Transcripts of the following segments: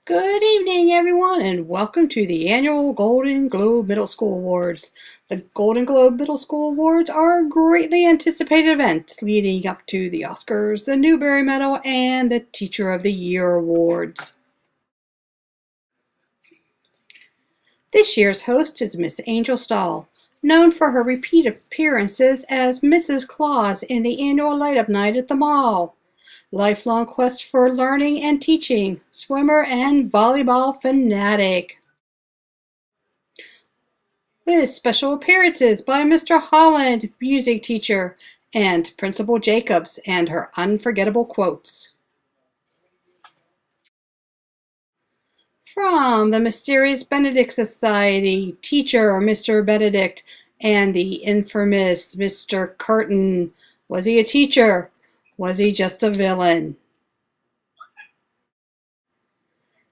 Good evening, everyone, and welcome to the annual Golden Globe Middle School Awards. The Golden Globe Middle School Awards are a greatly anticipated event leading up to the Oscars, the Newbery Medal, and the Teacher of the Year Awards. This year's host is Miss Angel Stahl, known for her repeat appearances as Mrs. Claus in the annual Light-Up Night at the Mall. Lifelong quest for learning and teaching, swimmer and volleyball fanatic. With special appearances by Mr. Holland, music teacher, and Principal Jacobs and her unforgettable quotes. From the Mysterious Benedict Society, teacher Mr. Benedict and the infamous Mr. Curtin. Was he a teacher? Was he just a villain?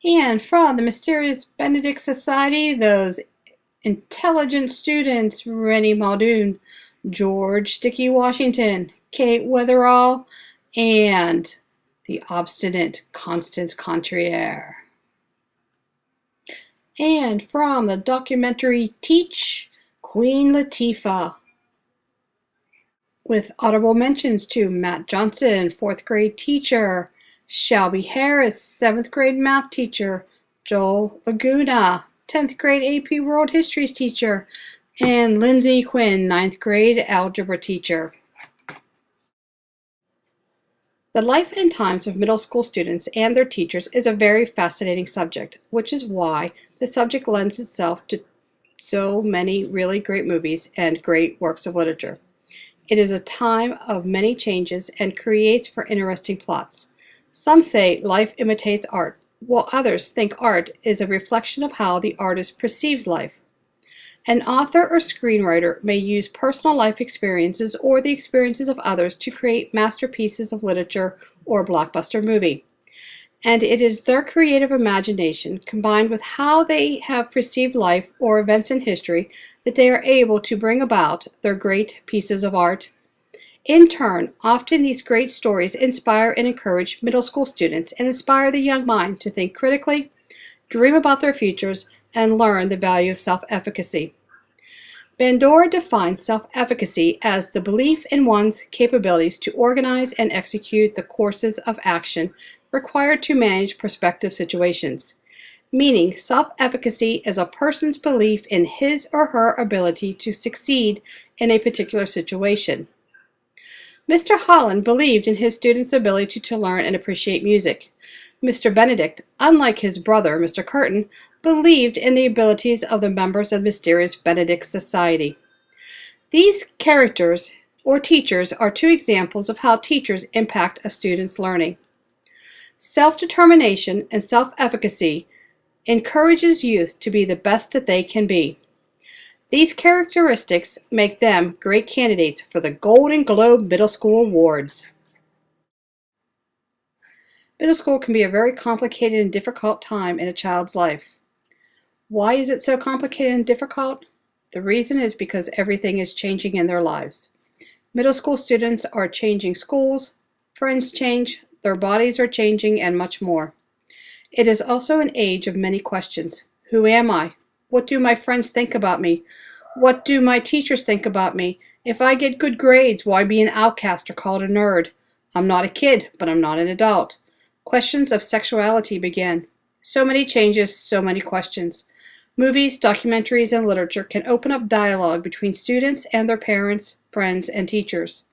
And from the Mysterious Benedict Society, those intelligent students, Rennie Muldoon, George Sticky Washington, Kate Weatherall, and the obstinate Constance Contriere. And from the documentary Teach, Queen Latifah, with audible mentions to Matt Johnson, 4th grade teacher, Shelby Harris, 7th grade math teacher, Joel Laguna, 10th grade AP World Histories teacher, and Lindsay Quinn, 9th grade algebra teacher. The life and times of middle school students and their teachers is a very fascinating subject, which is why the subject lends itself to so many really great movies and great works of literature. It is a time of many changes and creates for interesting plots. Some say life imitates art, while others think art is a reflection of how the artist perceives life. An author or screenwriter may use personal life experiences or the experiences of others to create masterpieces of literature or a blockbuster movie. And it is their creative imagination, combined with how they have perceived life or events in history, that they are able to bring about their great pieces of art. In turn, often these great stories inspire and encourage middle school students and inspire the young mind to think critically, dream about their futures, and learn the value of self-efficacy. Bandura defines self-efficacy as the belief in one's capabilities to organize and execute the courses of action required to manage prospective situations, meaning self-efficacy is a person's belief in his or her ability to succeed in a particular situation. Mr. Holland believed in his students' ability to learn and appreciate music. Mr. Benedict, unlike his brother, Mr. Curtin, believed in the abilities of the members of the Mysterious Benedict Society. These characters, or teachers, are two examples of how teachers impact a student's learning. Self-determination and self-efficacy encourages youth to be the best that they can be. These characteristics make them great candidates for the Golden Globe Middle School Awards. Middle school can be a very complicated and difficult time in a child's life. Why is it so complicated and difficult? The reason is because everything is changing in their lives. Middle school students are changing schools, friends change, their bodies are changing, and much more. It is also an age of many questions. Who am I? What do my friends think about me? What do my teachers think about me? If I get good grades, will I be an outcast or called a nerd? I'm not a kid, but I'm not an adult. Questions of sexuality begin. So many changes, so many questions. Movies, documentaries, and literature can open up dialogue between students and their parents, friends, and teachers.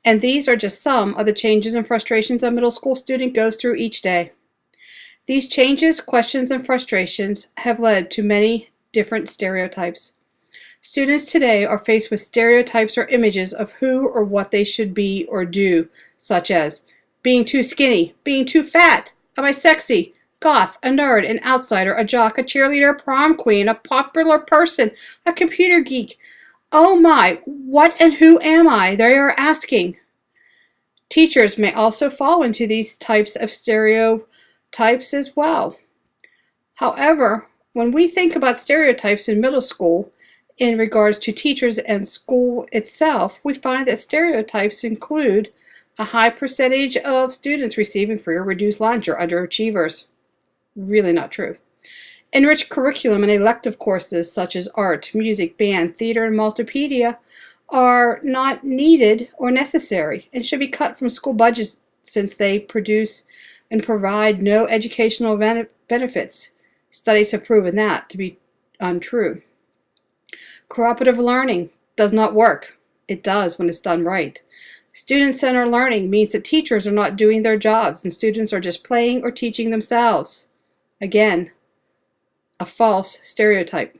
And these are just some of the changes and frustrations a middle school student goes through each day. These changes, questions, and frustrations have led to many different stereotypes. Students today are faced with stereotypes or images of who or what they should be or do, such as being too skinny, being too fat, am I sexy, goth, a nerd, an outsider, a jock, a cheerleader, a prom queen, a popular person, a computer geek. Oh my, what and who am I? They are asking. Teachers may also fall into these types of stereotypes as well. However, when we think about stereotypes in middle school in regards to teachers and school itself, we find that stereotypes include a high percentage of students receiving free or reduced lunch or underachievers, really not true. Enriched curriculum and elective courses such as art, music, band, theater, and multimedia are not needed or necessary and should be cut from school budgets since they produce and provide no educational benefits. Studies have proven that to be untrue. Cooperative learning does not work. It does when it's done right. Student-centered learning means that teachers are not doing their jobs and students are just playing or teaching themselves. Again, a false stereotype.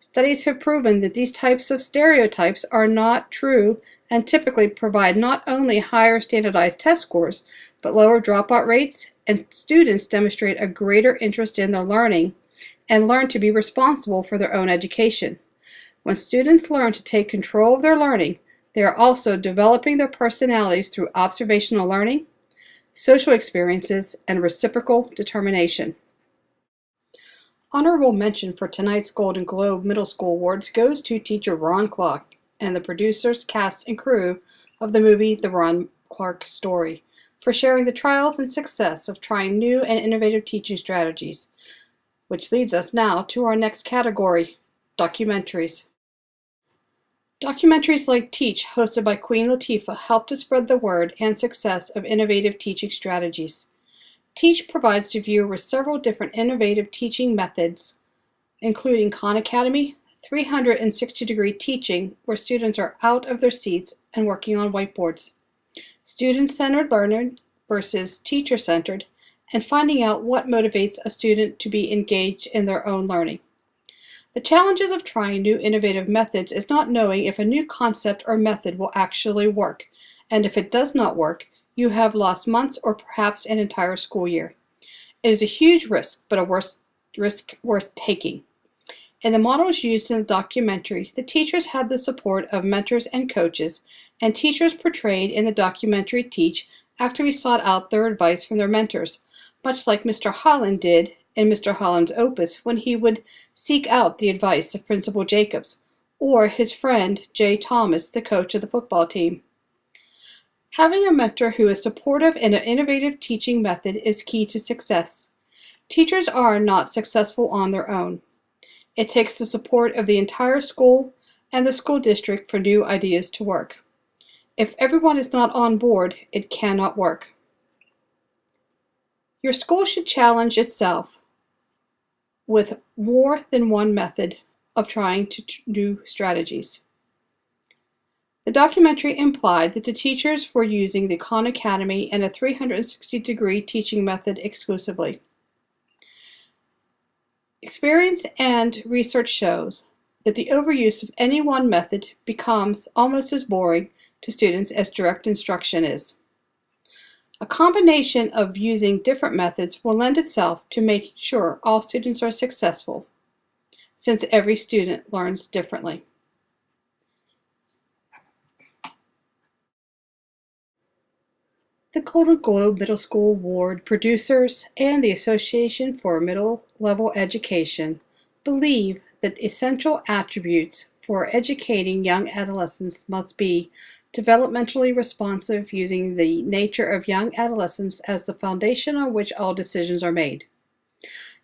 Studies have proven that these types of stereotypes are not true and typically provide not only higher standardized test scores, but lower dropout rates, and students demonstrate a greater interest in their learning and learn to be responsible for their own education. When students learn to take control of their learning, they are also developing their personalities through observational learning, social experiences, and reciprocal determination. Honorable mention for tonight's Golden Globe Middle School Awards goes to teacher Ron Clark and the producers, cast, and crew of the movie The Ron Clark Story for sharing the trials and success of trying new and innovative teaching strategies, which leads us now to our next category, documentaries. Documentaries like Teach, hosted by Queen Latifah, help to spread the word and success of innovative teaching strategies. Teach provides the viewer with several different innovative teaching methods, including Khan Academy, 360-degree teaching, where students are out of their seats and working on whiteboards, student-centered learning versus teacher-centered, and finding out what motivates a student to be engaged in their own learning. The challenges of trying new innovative methods is not knowing if a new concept or method will actually work, and if it does not work, you have lost months or perhaps an entire school year. It is a huge risk, but a risk worth taking. In the models used in the documentary, the teachers had the support of mentors and coaches, and teachers portrayed in the documentary Teach actively sought out their advice from their mentors, much like Mr. Holland did in Mr. Holland's Opus when he would seek out the advice of Principal Jacobs, or his friend Jay Thomas, the coach of the football team. Having a mentor who is supportive in an innovative teaching method is key to success. Teachers are not successful on their own. It takes the support of the entire school and the school district for new ideas to work. If everyone is not on board, it cannot work. Your school should challenge itself with more than one method of trying to do strategies. The documentary implied that the teachers were using the Khan Academy and a 360-degree teaching method exclusively. Experience and research shows that the overuse of any one method becomes almost as boring to students as direct instruction is. A combination of using different methods will lend itself to making sure all students are successful, since every student learns differently. The Golden Globe Middle School Award producers and the Association for Middle-Level Education believe that essential attributes for educating young adolescents must be developmentally responsive, using the nature of young adolescents as the foundation on which all decisions are made.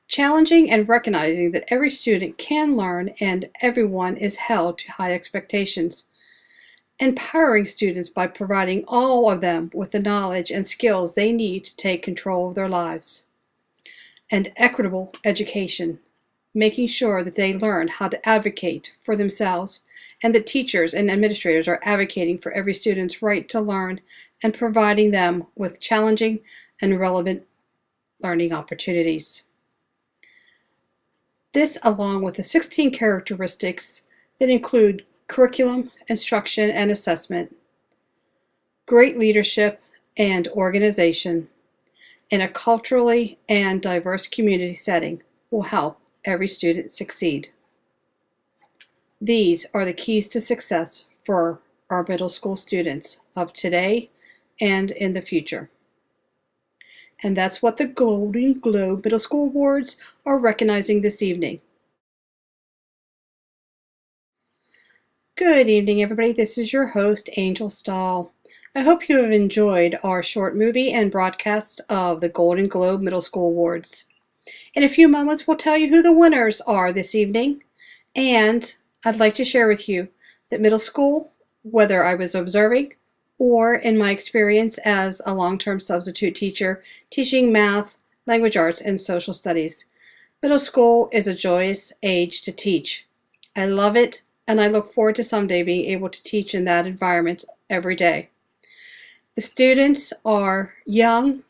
Challenging and recognizing that every student can learn and everyone is held to high expectations. Empowering students by providing all of them with the knowledge and skills they need to take control of their lives. And equitable education, making sure that they learn how to advocate for themselves and that teachers and administrators are advocating for every student's right to learn and providing them with challenging and relevant learning opportunities. This, along with the 16 characteristics that include curriculum, instruction, and assessment, great leadership and organization in a culturally and diverse community setting, will help every student succeed. These are the keys to success for our middle school students of today and in the future. And that's what the Golden Globe Middle School Awards are recognizing this evening. Good evening, everybody. This is your host, Angel Stahl. I hope you have enjoyed our short movie and broadcast of the Golden Globe Middle School Awards. In a few moments, we'll tell you who the winners are this evening. And I'd like to share with you that middle school, whether I was observing or in my experience as a long-term substitute teacher teaching math, language arts, and social studies, middle school is a joyous age to teach. I love it, and I look forward to someday being able to teach in that environment every day. The students are young,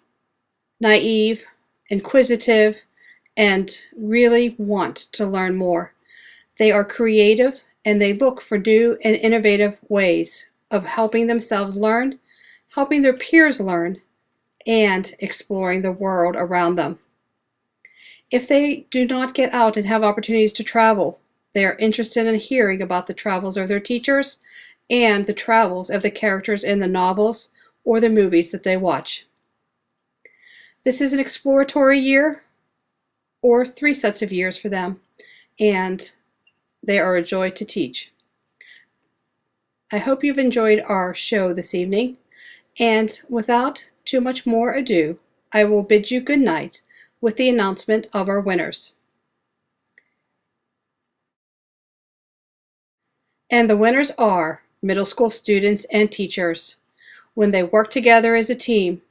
naive, inquisitive, and really want to learn more. They are creative, and they look for new and innovative ways of helping themselves learn, helping their peers learn, and exploring the world around them. If they do not get out and have opportunities to travel, they are interested in hearing about the travels of their teachers and the travels of the characters in the novels or the movies that they watch. This is an exploratory year, or 3 sets of years for them, and they are a joy to teach. I hope you've enjoyed our show this evening, and without too much more ado, I will bid you good night with the announcement of our winners. And the winners are middle school students and teachers. When they work together as a team,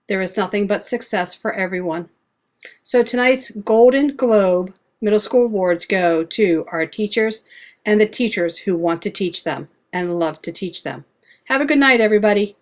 there is nothing but success for everyone. So tonight's Golden Globe Middle School Awards go to our teachers and the teachers who want to teach them and love to teach them. Have a good night, everybody.